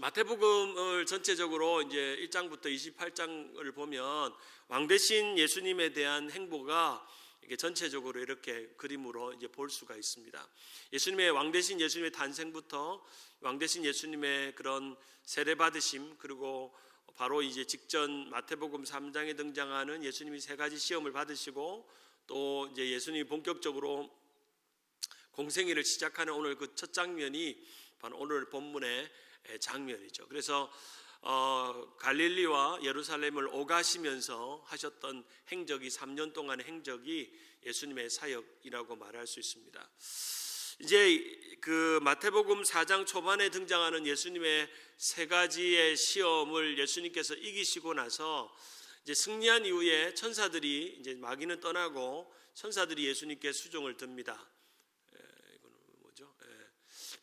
마태복음을 전체적으로 이제 1장부터 28장을 보면 왕 대신 예수님에 대한 행보가 이게 전체적으로 이렇게 그림으로 이제 볼 수가 있습니다. 예수님의 왕 대신 예수님의 탄생부터 왕 대신 예수님의 그런 세례 받으심, 그리고 바로 이제 직전 마태복음 3장에 등장하는 예수님이 세 가지 시험을 받으시고 또 이제 예수님이 본격적으로 공생애를 시작하는 오늘 그 첫 장면이 바로 오늘 본문의 장면이죠. 그래서 갈릴리와 예루살렘을 오가시면서 하셨던 행적이 3년 동안의 행적이 예수님의 사역이라고 말할 수 있습니다. 이제 그 마태복음 4장 초반에 등장하는 예수님의 세 가지의 시험을 예수님께서 이기시고 나서 이제 승리한 이후에 천사들이 이제 마귀는 떠나고 천사들이 예수님께 수종을 듭니다. 이거는 뭐죠?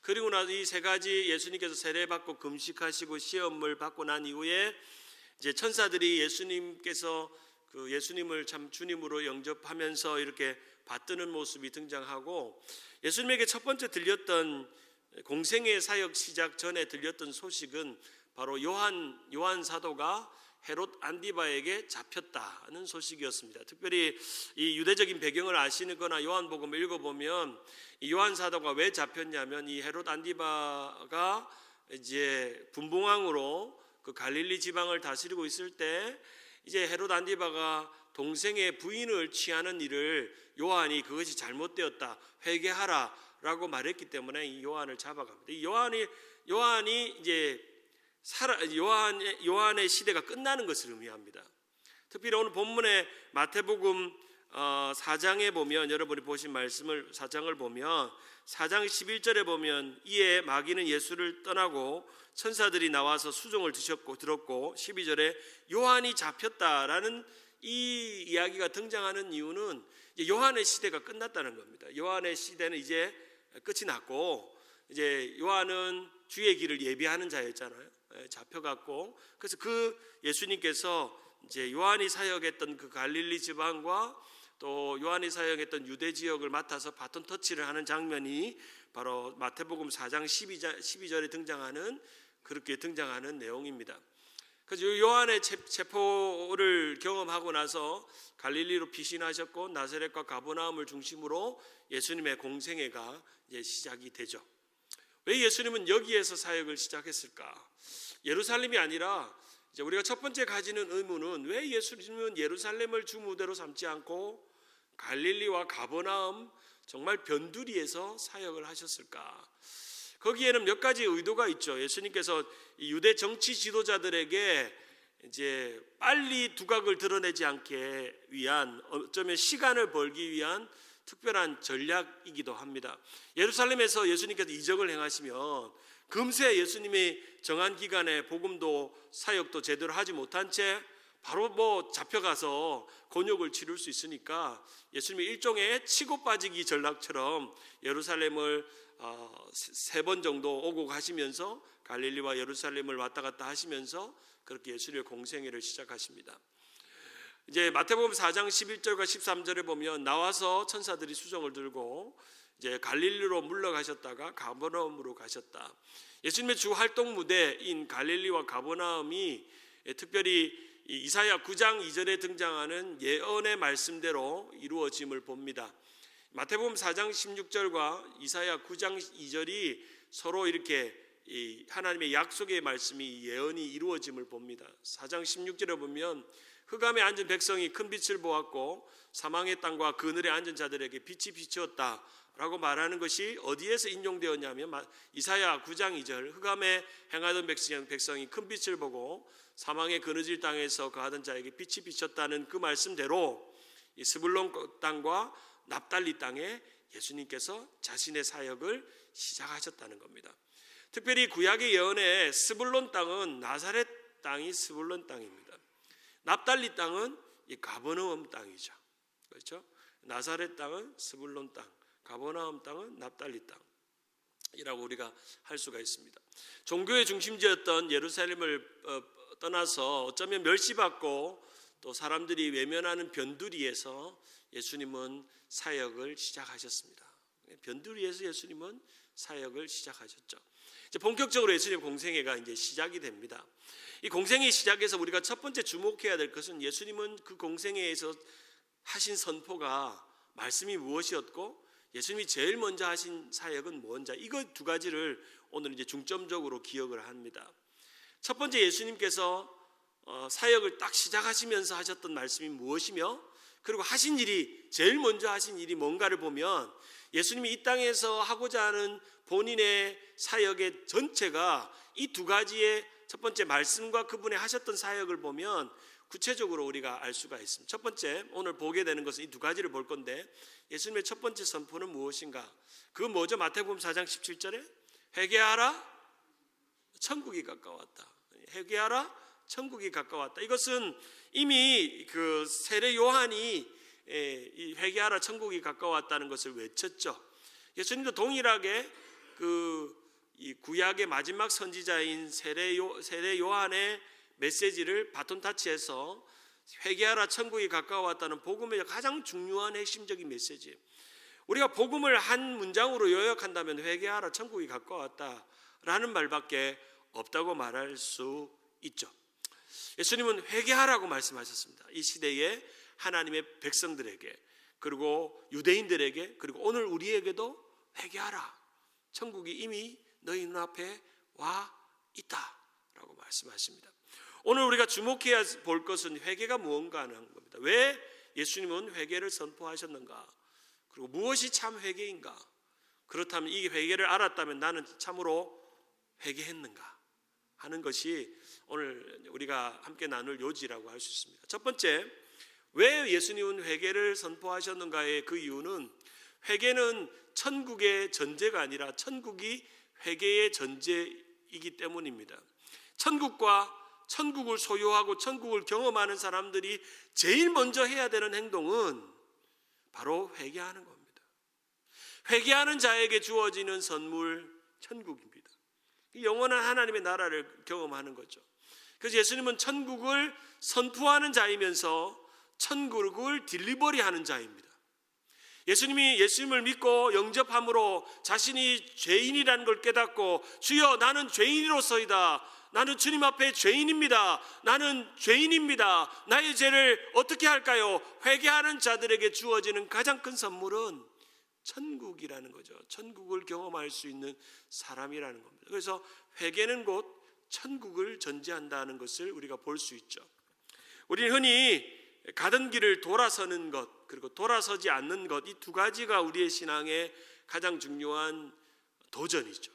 그리고 나서 이 세 가지 예수님께서 세례받고 금식하시고 시험을 받고 난 이후에 이제 천사들이 예수님께서 그 예수님을 참 주님으로 영접하면서 이렇게 받드는 모습이 등장하고, 예수님에게 첫 번째 들렸던 공생의 사역 시작 전에 들렸던 소식은 바로 요한 사도가 헤롯 안디바에게 잡혔다는 소식이었습니다. 특별히 이 유대적인 배경을 아시거나 요한복음을 읽어보면 이 요한 사도가 왜 잡혔냐면 이 헤롯 안디바가 이제 분봉왕으로 그 갈릴리 지방을 다스리고 있을 때 이제 헤롯 안디바가 동생의 부인을 취하는 일을 요한이 그것이 잘못되었다, 회개하라라고 말했기 때문에 이 요한을 잡아갑니다. 이 요한이 이제 요한의 시대가 끝나는 것을 의미합니다. 특별히 오늘 본문의 마태복음 4장에 보면, 여러분이 보신 말씀을 4장을 보면 4장 11절에 보면 이에 마귀는 예수를 떠나고 천사들이 나와서 수종을 들었고 12절에 요한이 잡혔다라는 이 이야기가 등장하는 이유는 요한의 시대가 끝났다는 겁니다. 요한의 시대는 이제 끝이 났고 이제 요한은 주의 길을 예비하는 자였잖아요. 잡혀갔고, 그래서 그 예수님께서 이제 요한이 사역했던 그 갈릴리 지방과 또 요한이 사역했던 유대 지역을 맡아서 바톤 터치를 하는 장면이 바로 마태복음 4장 12절에 그렇게 등장하는 내용입니다. 그래서 요한의 체포를 경험하고 나서 갈릴리로 피신하셨고 나사렛과 가버나움을 중심으로 예수님의 공생애가 이제 시작이 되죠. 왜 예수님은 여기에서 사역을 시작했을까? 예루살렘이 아니라 이제 우리가 첫 번째 가지는 의문은 왜 예수님은 예루살렘을 주 무대로 삼지 않고 갈릴리와 가버나움, 정말 변두리에서 사역을 하셨을까? 거기에는 몇 가지 의도가 있죠. 예수님께서 유대 정치 지도자들에게 이제 빨리 두각을 드러내지 않게 위한, 어쩌면 시간을 벌기 위한 특별한 전략이기도 합니다. 예루살렘에서 예수님께서 이적을 행하시면 금세 예수님이 정한 기간에 복음도 사역도 제대로 하지 못한 채 바로 잡혀가서 곤욕을 치를 수 있으니까 예수님이 일종의 치고 빠지기 전략처럼 예루살렘을 3번 정도 오고 가시면서 갈릴리와 예루살렘을 왔다 갔다 하시면서 그렇게 예수님의 공생애를 시작하십니다. 이제 마태복음 4장 11절과 13절에 보면 나와서 천사들이 수종을 들고 이제 갈릴리로 물러가셨다가 가버나움으로 가셨다. 예수님의 주 활동 무대인 갈릴리와 가버나움이 특별히 이사야 9장 2절에 등장하는 예언의 말씀대로 이루어짐을 봅니다. 마태복음 4장 16절과 이사야 9장 2절이 서로 이렇게 하나님의 약속의 말씀이 예언이 이루어짐을 봅니다. 4장 16절에 보면 흑암에 앉은 백성이 큰 빛을 보았고 사망의 땅과 그늘에 앉은 자들에게 빛이 비추었다 라고 말하는 것이 어디에서 인용되었냐면 이사야 9장 2절, 흑암에 행하던 백성이 큰 빛을 보고 사망의 그늘질 땅에서 거하던 자에게 빛이 비쳤다는 그 말씀대로 이 스불론 땅과 납달리 땅에 예수님께서 자신의 사역을 시작하셨다는 겁니다. 특별히 구약의 예언에 스불론 땅은 나사렛 땅이 스불론 땅입니다. 납달리 땅은 이 가버나움 땅이죠. 그렇죠? 나사렛 땅은 스불론 땅, 가버나움 땅은 납달리 땅이라고 우리가 할 수가 있습니다. 종교의 중심지였던 예루살렘을 떠나서 어쩌면 멸시받고 또 사람들이 외면하는 변두리에서 예수님은 사역을 시작하셨습니다. 변두리에서 예수님은 사역을 시작하셨죠. 이제 본격적으로 예수님의 공생애가 이제 시작이 됩니다. 이 공생애 시작에서 우리가 첫 번째 주목해야 될 것은 예수님은 그 공생애에서 하신 선포가 말씀이 무엇이었고 예수님이 제일 먼저 하신 사역은 뭔지, 이거 두 가지를 오늘 이제 중점적으로 기억을 합니다. 첫 번째, 예수님께서 사역을 딱 시작하시면서 하셨던 말씀이 무엇이며, 그리고 하신 일이, 제일 먼저 하신 일이 뭔가를 보면 예수님이 이 땅에서 하고자 하는 본인의 사역의 전체가 이 두 가지의 첫 번째 말씀과 그분의 하셨던 사역을 보면 구체적으로 우리가 알 수가 있습니다. 첫 번째, 오늘 보게 되는 것은 이 두 가지를 볼 건데, 예수님의 첫 번째 선포는 무엇인가? 그건 뭐죠? 마태복음 4장 17절에 회개하라, 천국이 가까웠다. 회개하라, 천국이 가까웠다. 이것은 이미 그 세례 요한이 이 회개하라, 천국이 가까웠다는 것을 외쳤죠. 예수님도 동일하게 이 구약의 마지막 선지자인 세례 요한의 메시지를 바톤 타치해서 회개하라, 천국이 가까웠다는 복음의 가장 중요한 핵심적인 메시지. 우리가 복음을 한 문장으로 요약한다면 회개하라, 천국이 가까웠다라는 말밖에 없다고 말할 수 있죠. 예수님은 회개하라고 말씀하셨습니다. 이 시대에 하나님의 백성들에게, 그리고 유대인들에게, 그리고 오늘 우리에게도 회개하라, 천국이 이미 너희 눈앞에 와 있다라고 말씀하십니다. 오늘 우리가 주목해야 볼 것은 회개가 무언가 하는 겁니다. 왜 예수님은 회개를 선포하셨는가? 그리고 무엇이 참 회개인가? 그렇다면 이 회개를 알았다면 나는 참으로 회개했는가 하는 것이 오늘 우리가 함께 나눌 요지라고 할 수 있습니다. 첫 번째, 왜 예수님은 회개를 선포하셨는가의 그 이유는, 회개는 천국의 전제가 아니라 천국이 회개의 전제이기 때문입니다. 천국을 소유하고 천국을 경험하는 사람들이 제일 먼저 해야 되는 행동은 바로 회개하는 겁니다. 회개하는 자에게 주어지는 선물, 천국입니다. 영원한 하나님의 나라를 경험하는 거죠. 그래서 예수님은 천국을 선포하는 자이면서 천국을 딜리버리하는 자입니다. 예수님이 예수님을 믿고 영접함으로 자신이 죄인이라는 걸 깨닫고, 주여 나는 죄인으로서이다, 나는 주님 앞에 죄인입니다, 나는 죄인입니다, 나의 죄를 어떻게 할까요? 회개하는 자들에게 주어지는 가장 큰 선물은 천국이라는 거죠. 천국을 경험할 수 있는 사람이라는 겁니다. 그래서 회개는 곧 천국을 전제한다는 것을 우리가 볼 수 있죠. 우리는 흔히 가던 길을 돌아서는 것, 그리고 돌아서지 않는 것, 이 두 가지가 우리의 신앙의 가장 중요한 도전이죠.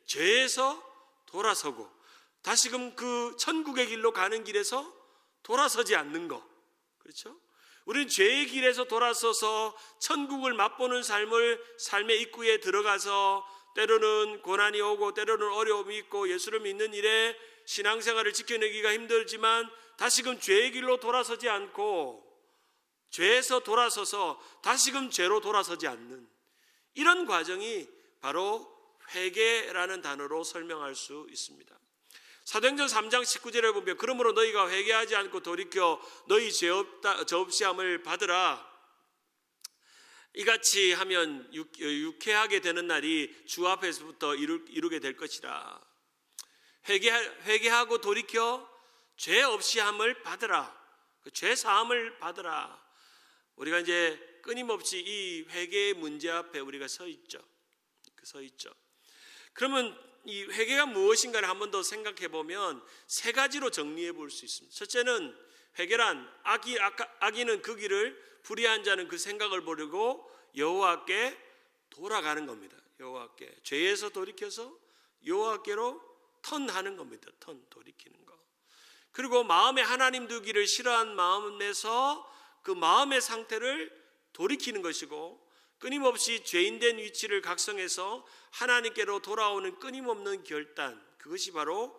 죄에서 돌아서고 다시금 그 천국의 길로 가는 길에서 돌아서지 않는 것, 그렇죠? 우리는 죄의 길에서 돌아서서 천국을 맛보는 삶의 입구에 들어가서 때로는 고난이 오고 때로는 어려움이 있고 예수를 믿는 일에 신앙생활을 지켜내기가 힘들지만 다시금 죄의 길로 돌아서지 않고 죄에서 돌아서서 다시금 죄로 돌아서지 않는 이런 과정이 바로 회개라는 단어로 설명할 수 있습니다. 사도행전 3장 19절에 보면, 그러므로 너희가 회개하지 않고 돌이켜 너희 죄 없이함을 받으라. 이같이 하면 유쾌하게 되는 날이 주 앞에서부터 이루게 될 것이라. 회개하고 돌이켜 죄 없이함을 받으라. 죄 사함을 받으라. 우리가 이제 끊임없이 이 회개의 문제 앞에 우리가 서 있죠. 그러면 이 회개가 무엇인가를 한 번 더 생각해 보면 세 가지로 정리해 볼 수 있습니다. 첫째는, 회개란 악인은 그 길을, 불의한 자는 그 생각을 버리고 여호와께 돌아가는 겁니다. 여호와께, 죄에서 돌이켜서 여호와께로 턴하는 겁니다. 돌이키는 거. 그리고 마음에 하나님 두기를 싫어한 마음에서 그 마음의 상태를 돌이키는 것이고, 끊임없이 죄인된 위치를 각성해서 하나님께로 돌아오는 끊임없는 결단, 그것이 바로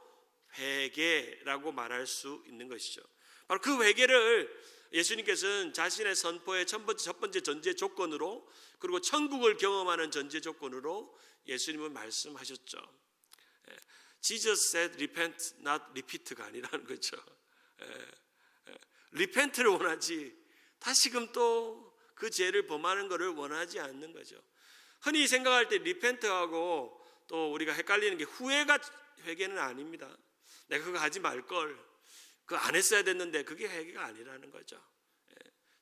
회개라고 말할 수 있는 것이죠. 바로 그 회개를 예수님께서는 자신의 선포의 첫 번째 전제 조건으로, 그리고 천국을 경험하는 전제 조건으로 예수님은 말씀하셨죠. Jesus said repent not repeat가 아니라는 거죠. repent를 원하지 다시금 또 그 죄를 범하는 것을 원하지 않는 거죠. 흔히 생각할 때 리펜트하고 또 우리가 헷갈리는 게 후회가 회개는 아닙니다. 내가 그거 하지 말걸, 그거 안 했어야 됐는데, 그게 회개가 아니라는 거죠.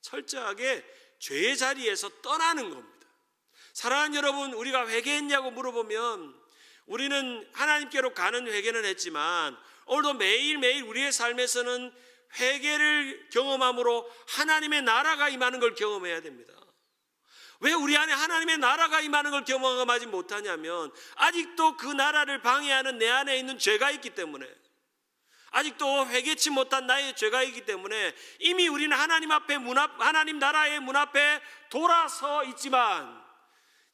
철저하게 죄의 자리에서 떠나는 겁니다. 사랑하는 여러분, 우리가 회개했냐고 물어보면 우리는 하나님께로 가는 회개는 했지만 오늘도 매일매일 우리의 삶에서는 회개를 경험함으로 하나님의 나라가 임하는 걸 경험해야 됩니다. 왜 우리 안에 하나님의 나라가 임하는 걸 경험하지 못하냐면 아직도 그 나라를 방해하는 내 안에 있는 죄가 있기 때문에, 아직도 회개치 못한 나의 죄가 있기 때문에 이미 우리는 하나님 앞에 하나님 나라의 문 앞에 돌아서 있지만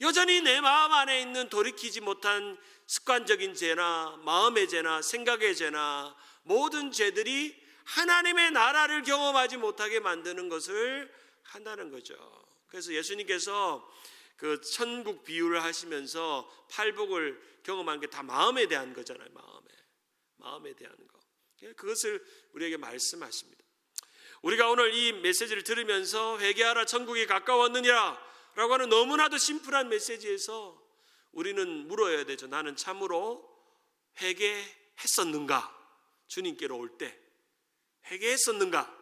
여전히 내 마음 안에 있는 돌이키지 못한 습관적인 죄나 마음의 죄나 생각의 죄나 모든 죄들이 하나님의 나라를 경험하지 못하게 만드는 것을 한다는 거죠. 그래서 예수님께서 그 천국 비유를 하시면서 팔복을 경험한 게 다 마음에 대한 거잖아요. 마음에 대한 거. 그것을 우리에게 말씀하십니다. 우리가 오늘 이 메시지를 들으면서 회개하라 천국이 가까웠느니라 라고 하는 너무나도 심플한 메시지에서 우리는 물어야 되죠. 나는 참으로 회개했었는가? 주님께로 올 때 회개했었는가?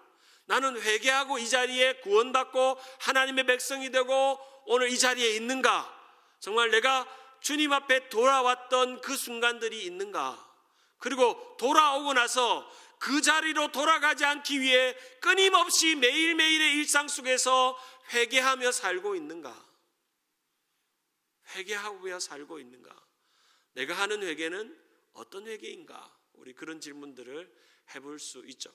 나는 회개하고 이 자리에 구원받고 하나님의 백성이 되고 오늘 이 자리에 있는가? 정말 내가 주님 앞에 돌아왔던 그 순간들이 있는가? 그리고 돌아오고 나서 그 자리로 돌아가지 않기 위해 끊임없이 매일매일의 일상 속에서 회개하며 살고 있는가? 회개하며 살고 있는가? 내가 하는 회개는 어떤 회개인가? 우리 그런 질문들을 해볼 수 있죠.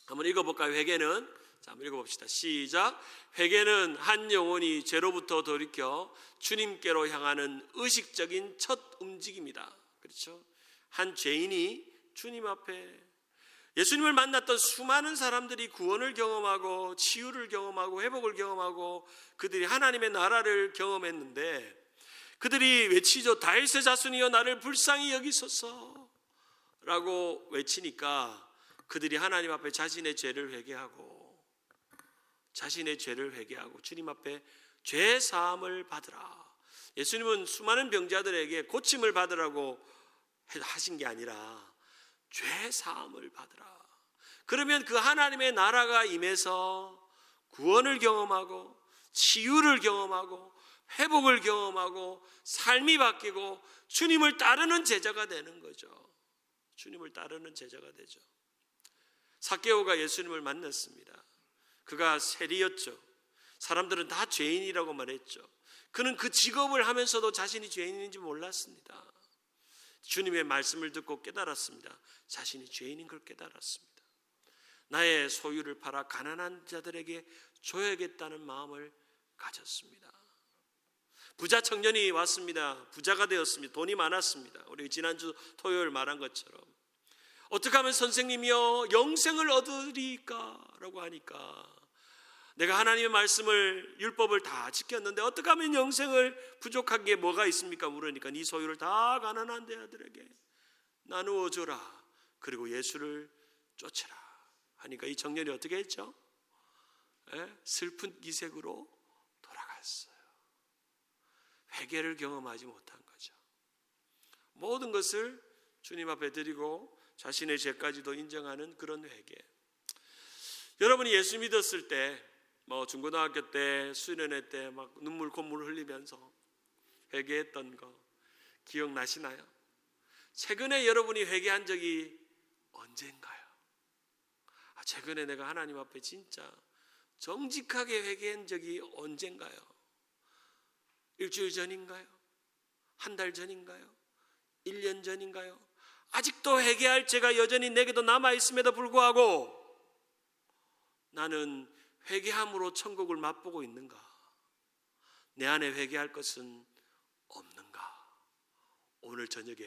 한번 읽어볼까요? 회개는, 자, 한번 읽어봅시다. 시작. 회개는 한 영혼이 죄로부터 돌이켜 주님께로 향하는 의식적인 첫 움직임이다. 그렇죠? 한 죄인이 주님 앞에, 예수님을 만났던 수많은 사람들이 구원을 경험하고 치유를 경험하고 회복을 경험하고 그들이 하나님의 나라를 경험했는데 그들이 외치죠. 다윗의 자손이여 나를 불쌍히 여기소서 라고 외치니까 그들이 하나님 앞에 자신의 죄를 회개하고 주님 앞에 죄 사함을 받으라. 예수님은 수많은 병자들에게 고침을 받으라고 하신 게 아니라 죄 사함을 받으라. 그러면 그 하나님의 나라가 임해서 구원을 경험하고 치유를 경험하고 회복을 경험하고 삶이 바뀌고 주님을 따르는 제자가 되는 거죠. 주님을 따르는 제자가 되죠. 삭개오가 예수님을 만났습니다. 그가 세리였죠. 사람들은 다 죄인이라고 말했죠. 그는 그 직업을 하면서도 자신이 죄인인지 몰랐습니다. 주님의 말씀을 듣고 깨달았습니다. 자신이 죄인인 걸 깨달았습니다. 나의 소유를 팔아 가난한 자들에게 줘야겠다는 마음을 가졌습니다. 부자 청년이 왔습니다. 부자가 되었습니다. 돈이 많았습니다. 우리 지난주 토요일 말한 것처럼 어떻게 하면 선생님이여 영생을 얻으리까? 라고 하니까 내가 하나님의 말씀을 율법을 다 지켰는데 어떻게 하면 영생을 부족한 게 뭐가 있습니까? 물으니까 네 소유를 다 가난한 자들에게 나누어 줘라. 그리고 예수를 쫓으라 하니까 이 청년이 어떻게 했죠? 슬픈 기색으로 돌아갔어요. 회개를 경험하지 못한 거죠. 모든 것을 주님 앞에 드리고 자신의 죄까지도 인정하는 그런 회개. 여러분이 예수 믿었을 때, 중고등학교 때, 수련회 때 막 눈물 콧물 흘리면서 회개했던 거 기억나시나요? 최근에 여러분이 회개한 적이 언젠가요? 최근에 내가 하나님 앞에 진짜 정직하게 회개한 적이 언젠가요? 일주일 전인가요? 한 달 전인가요? 1년 전인가요? 아직도 회개할 죄가 여전히 내게도 남아있음에도 불구하고 나는 회개함으로 천국을 맛보고 있는가? 내 안에 회개할 것은 없는가? 오늘 저녁에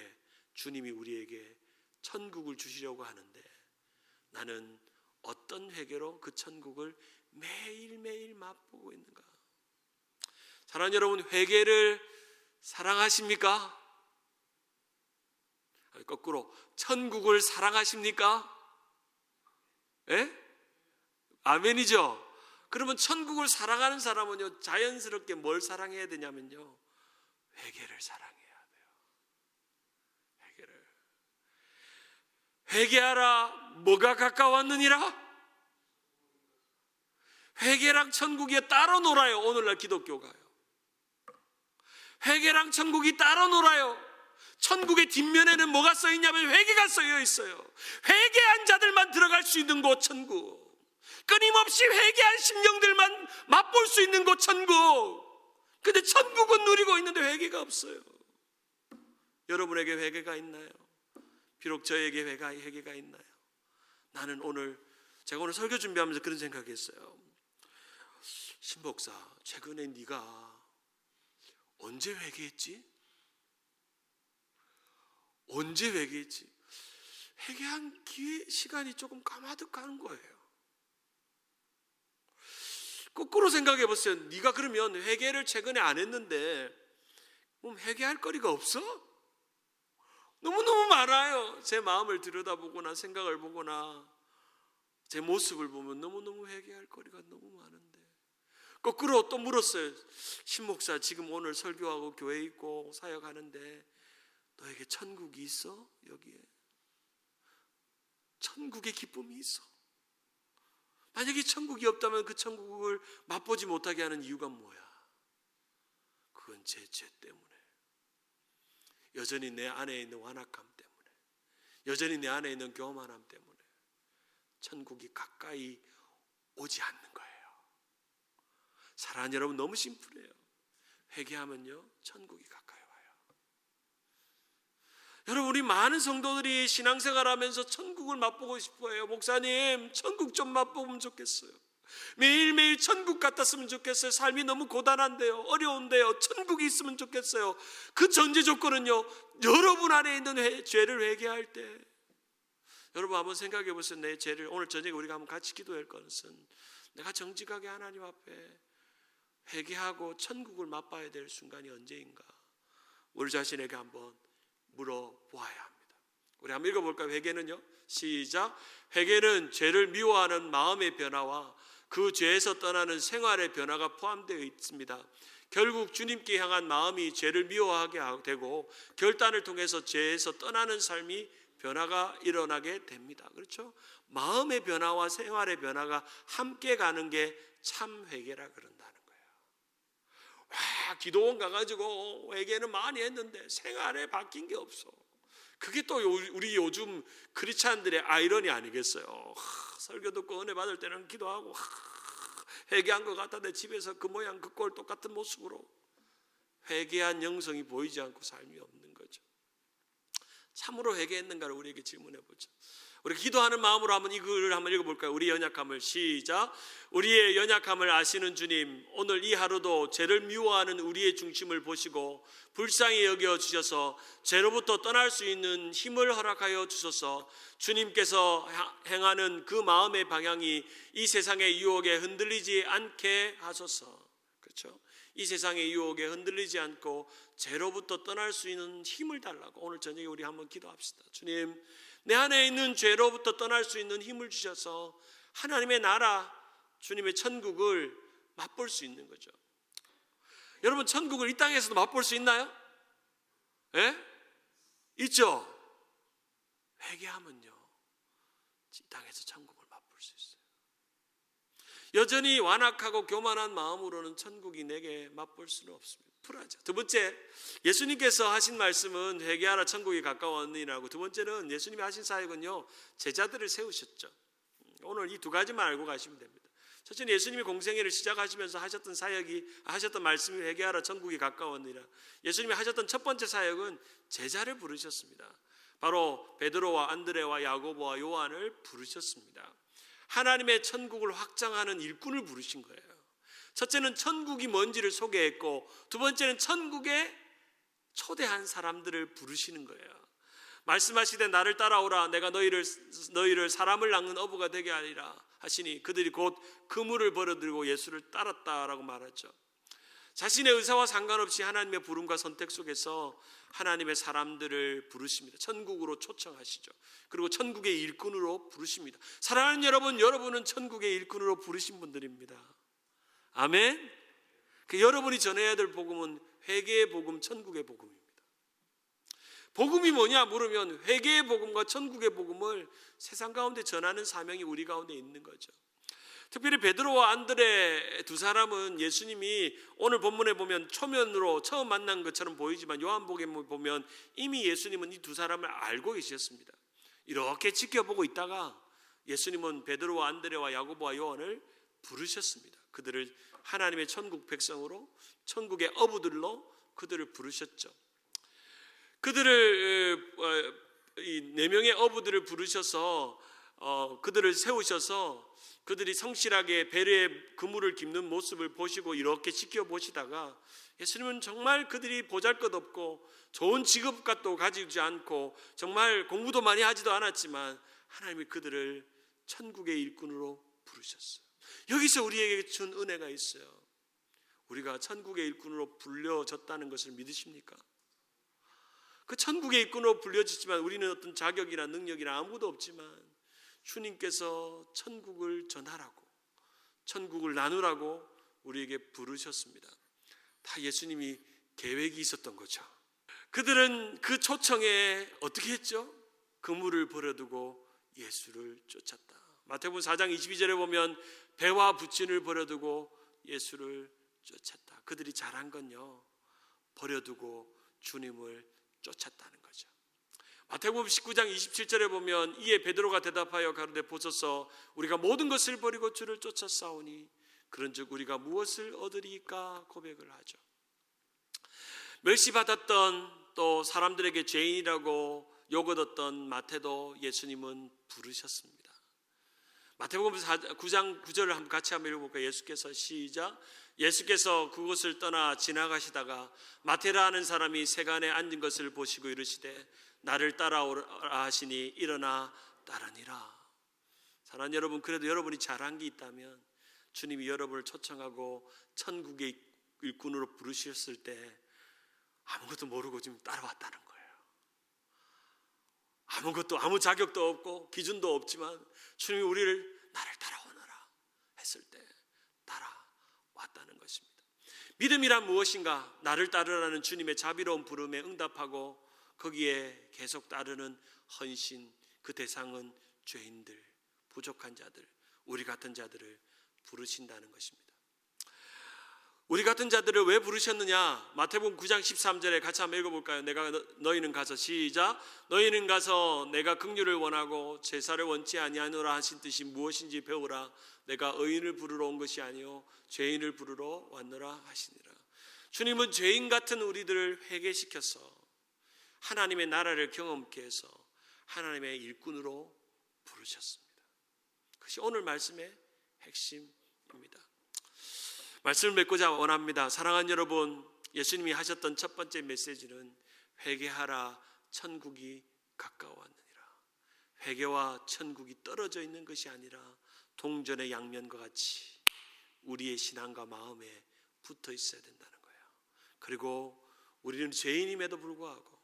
주님이 우리에게 천국을 주시려고 하는데 나는 어떤 회개로 그 천국을 매일매일 맛보고 있는가? 사랑하는 여러분, 회개를 사랑하십니까? 거꾸로 천국을 사랑하십니까? 예? 아멘이죠. 그러면 천국을 사랑하는 사람은요 자연스럽게 뭘 사랑해야 되냐면요 회개를 사랑해야 돼요. 회개하라, 뭐가 가까웠느니라? 회개랑 천국이 따로 놀아요. 오늘날 기독교가요. 회개랑 천국이 따로 놀아요. 천국의 뒷면에는 뭐가 써있냐면 회개가 써여 있어요. 회개한 자들만 들어갈 수 있는 곳 천국. 끊임없이 회개한 심령들만 맛볼 수 있는 곳 천국. 근데 천국은 누리고 있는데 회개가 없어요. 여러분에게 회개가 있나요? 비록 저에게 회개가 있나요? 나는 제가 오늘 설교 준비하면서 그런 생각했어요. 신목사, 최근에 네가 언제 회개했지? 언제 회개했지? 회개한 시간이 조금 까마득하는 거예요. 거꾸로 생각해 보세요. 네가 그러면 회개를 최근에 안 했는데 그럼 회개할 거리가 없어? 너무너무 많아요. 제 마음을 들여다보거나 생각을 보거나 제 모습을 보면 너무너무 회개할 거리가 너무 많은데, 거꾸로 또 물었어요. 신목사, 지금 오늘 설교하고 교회에 있고 사역하는데 너에게 천국이 있어? 여기에 천국의 기쁨이 있어? 만약에 천국이 없다면 그 천국을 맛보지 못하게 하는 이유가 뭐야? 그건 제 죄 때문에, 여전히 내 안에 있는 완악함 때문에, 여전히 내 안에 있는 교만함 때문에 천국이 가까이 오지 않는 거예요. 사랑하는 여러분, 너무 심플해요. 회개하면요 천국이 가까이 와요. 여러분, 우리 많은 성도들이 신앙생활하면서 천국을 맛보고 싶어해요. 목사님, 천국 좀 맛보면 좋겠어요. 매일매일 천국 같았으면 좋겠어요. 삶이 너무 고단한데요, 어려운데요, 천국이 있으면 좋겠어요. 그 전제 조건은요, 여러분 안에 있는 죄를 회개할 때, 여러분 한번 생각해 보세요. 내 죄를, 오늘 저녁에 우리가 한번 같이 기도할 것은 내가 정직하게 하나님 앞에 회개하고 천국을 맛봐야 될 순간이 언제인가, 우리 자신에게 한번 물어보아야 합니다. 우리 한번 읽어볼까요? 회개는요, 시작. 회개는 죄를 미워하는 마음의 변화와 그 죄에서 떠나는 생활의 변화가 포함되어 있습니다. 결국 주님께 향한 마음이 죄를 미워하게 되고 결단을 통해서 죄에서 떠나는 삶이 변화가 일어나게 됩니다. 그렇죠? 마음의 변화와 생활의 변화가 함께 가는 게 참 회개라 그런다는 거예요. 와, 기도원 가가지고 회개는 많이 했는데 생활에 바뀐 게 없어. 그게 또 우리 요즘 크리스찬들의 아이러니 아니겠어요? 설교 듣고 은혜 받을 때는 기도하고 회개한 것 같아 내 집에서 그 모양 그 꼴 똑같은 모습으로 회개한 영성이 보이지 않고 삶이 없는 거죠. 참으로 회개했는가를 우리에게 질문해 보죠. 우리 기도하는 마음으로 한번 이 글을 한번 읽어볼까요? 우리 연약함을, 시작. 우리의 연약함을 아시는 주님, 오늘 이 하루도 죄를 미워하는 우리의 중심을 보시고 불쌍히 여겨 주셔서 죄로부터 떠날 수 있는 힘을 허락하여 주소서. 주님께서 행하는 그 마음의 방향이 이 세상의 유혹에 흔들리지 않게 하소서. 그렇죠? 이 세상의 유혹에 흔들리지 않고 죄로부터 떠날 수 있는 힘을 달라고 오늘 저녁에 우리 한번 기도합시다. 주님, 내 안에 있는 죄로부터 떠날 수 있는 힘을 주셔서 하나님의 나라, 주님의 천국을 맛볼 수 있는 거죠. 여러분, 천국을 이 땅에서도 맛볼 수 있나요? 예? 있죠? 회개하면요 이 땅에서 천국을 맛볼 수 있어요. 여전히 완악하고 교만한 마음으로는 천국이 내게 맛볼 수는 없습니다. 불하죠. 두 번째, 예수님께서 하신 말씀은 회개하라 천국이 가까웠느니라고. 두 번째는 예수님이 하신 사역은요 제자들을 세우셨죠. 오늘 이 두 가지만 알고 가시면 됩니다. 첫째는 예수님이 공생애를 시작하시면서 하셨던 말씀이 회개하라 천국이 가까웠느니라. 예수님이 하셨던 첫 번째 사역은 제자를 부르셨습니다. 바로 베드로와 안드레와 야고보와 요한을 부르셨습니다. 하나님의 천국을 확장하는 일꾼을 부르신 거예요. 첫째는 천국이 뭔지를 소개했고, 두 번째는 천국에 초대한 사람들을 부르시는 거예요. 말씀하시되 나를 따라오라, 내가 너희를 사람을 낚는 어부가 되게 하리라 하시니 그들이 곧 그물을 버려들고 예수를 따랐다라고 말하죠. 자신의 의사와 상관없이 하나님의 부름과 선택 속에서 하나님의 사람들을 부르십니다. 천국으로 초청하시죠. 그리고 천국의 일꾼으로 부르십니다. 사랑하는 여러분, 여러분은 천국의 일꾼으로 부르신 분들입니다. 아멘. 여러분이 전해야 될 복음은 회개의 복음, 천국의 복음입니다. 복음이 뭐냐 물으면 회개의 복음과 천국의 복음을 세상 가운데 전하는 사명이 우리 가운데 있는 거죠. 특별히 베드로와 안드레 두 사람은 예수님이 오늘 본문에 보면 초면으로 처음 만난 것처럼 보이지만 요한복음에 보면 이미 예수님은 이 두 사람을 알고 계셨습니다. 이렇게 지켜보고 있다가 예수님은 베드로와 안드레와 야고보와 요한을 부르셨습니다. 그들을 하나님의 천국 백성으로, 천국의 어부들로 그들을 부르셨죠. 그들을 이 네 명의 어부들을 부르셔서 그들을 세우셔서 그들이 성실하게 배려의 그물을 깁는 모습을 보시고 이렇게 지켜보시다가 예수님은 정말 그들이 보잘것없고 좋은 직업도 가지지 않고 정말 공부도 많이 하지도 않았지만 하나님이 그들을 천국의 일꾼으로 부르셨어요. 여기서 우리에게 준 은혜가 있어요. 우리가 천국의 일꾼으로 불려졌다는 것을 믿으십니까? 그 천국의 일꾼으로 불려졌지만 우리는 어떤 자격이나 능력이나 아무것도 없지만 주님께서 천국을 전하라고, 천국을 나누라고 우리에게 부르셨습니다. 다 예수님이 계획이 있었던 거죠. 그들은 그 초청에 어떻게 했죠? 그물을 버려두고 예수를 쫓았다. 마태복음 4장 22절에 보면 배와 부친을 버려두고 예수를 쫓았다. 그들이 잘한 건요, 버려두고 주님을 쫓았다는 거죠. 마태복음 19장 27절에 보면 이에 베드로가 대답하여 가로되 보소서 우리가 모든 것을 버리고 주를 쫓았사오니 그런즉 우리가 무엇을 얻으리까 고백을 하죠. 멸시받았던 또 사람들에게 죄인이라고 욕얻었던 마태도 예수님은 부르셨습니다. 마태복음 9장 9절을 한번 같이 한번 읽어볼까요? 예수께서 시작. 예수께서 그곳을 떠나 지나가시다가 마태라는 사람이 세간에 앉은 것을 보시고 이르시되 나를 따라오라 하시니 일어나 따르니라. 사랑하는 여러분, 그래도 여러분이 잘한 게 있다면 주님이 여러분을 초청하고 천국의 일꾼으로 부르셨을 때 아무것도 모르고 지금 따라왔다는 거예요. 아무 자격도 없고 기준도 없지만 주님이 우리를 나를 따라오너라 했을 때 따라왔다는 것입니다. 믿음이란 무엇인가? 나를 따르라는 주님의 자비로운 부름에 응답하고 거기에 계속 따르는 헌신, 그 대상은 죄인들, 부족한 자들, 우리 같은 자들을 부르신다는 것입니다. 우리 같은 자들을 왜 부르셨느냐? 마태복음 9장 13절에 같이 한번 읽어볼까요? 너희는 가서 시작. 너희는 가서 내가 긍휼을 원하고 제사를 원치 아니하노라 하신 뜻이 무엇인지 배우라. 내가 의인을 부르러 온 것이 아니요 죄인을 부르러 왔노라 하시니라. 주님은 죄인 같은 우리들을 회개시켜서 하나님의 나라를 경험케 해서 하나님의 일꾼으로 부르셨습니다. 그것이 오늘 말씀의 핵심입니다. 말씀을 맺고자 원합니다. 사랑하는 여러분, 예수님이 하셨던 첫 번째 메시지는 회개하라, 천국이 가까워왔느니라. 회개와 천국이 떨어져 있는 것이 아니라 동전의 양면과 같이 우리의 신앙과 마음에 붙어 있어야 된다는 거예요. 그리고 우리는 죄인임에도 불구하고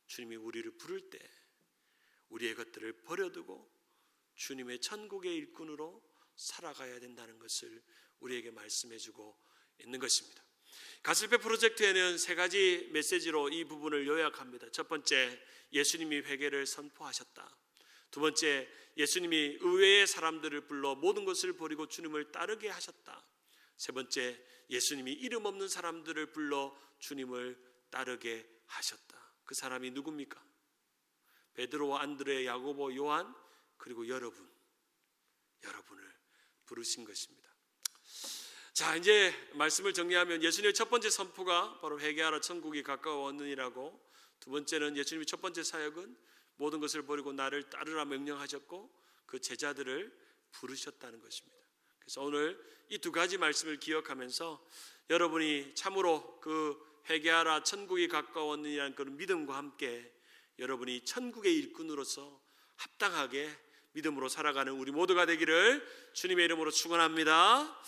주님이 우리를 부를 때 우리의 것들을 버려두고 주님의 천국의 일꾼으로 살아가야 된다는 것을 우리에게 말씀해주고 있는 것입니다. 가슬페 프로젝트에는 세 가지 메시지로 이 부분을 요약합니다. 첫 번째, 예수님이 회개를 선포하셨다. 두 번째, 예수님이 의외의 사람들을 불러 모든 것을 버리고 주님을 따르게 하셨다. 세 번째, 예수님이 이름 없는 사람들을 불러 주님을 따르게 하셨다. 그 사람이 누굽니까? 베드로와 안드레, 야고보, 요한, 그리고 여러분을 부르신 것입니다. 자, 이제 말씀을 정리하면 예수님의 첫 번째 선포가 바로 회개하라 천국이 가까워왔느니라고, 두 번째는 예수님의 첫 번째 사역은 모든 것을 버리고 나를 따르라 명령하셨고 그 제자들을 부르셨다는 것입니다. 그래서 오늘 이 두 가지 말씀을 기억하면서 여러분이 참으로 그 회개하라 천국이 가까웠느니라는 그런 믿음과 함께 여러분이 천국의 일꾼으로서 합당하게 믿음으로 살아가는 우리 모두가 되기를 주님의 이름으로 축원합니다.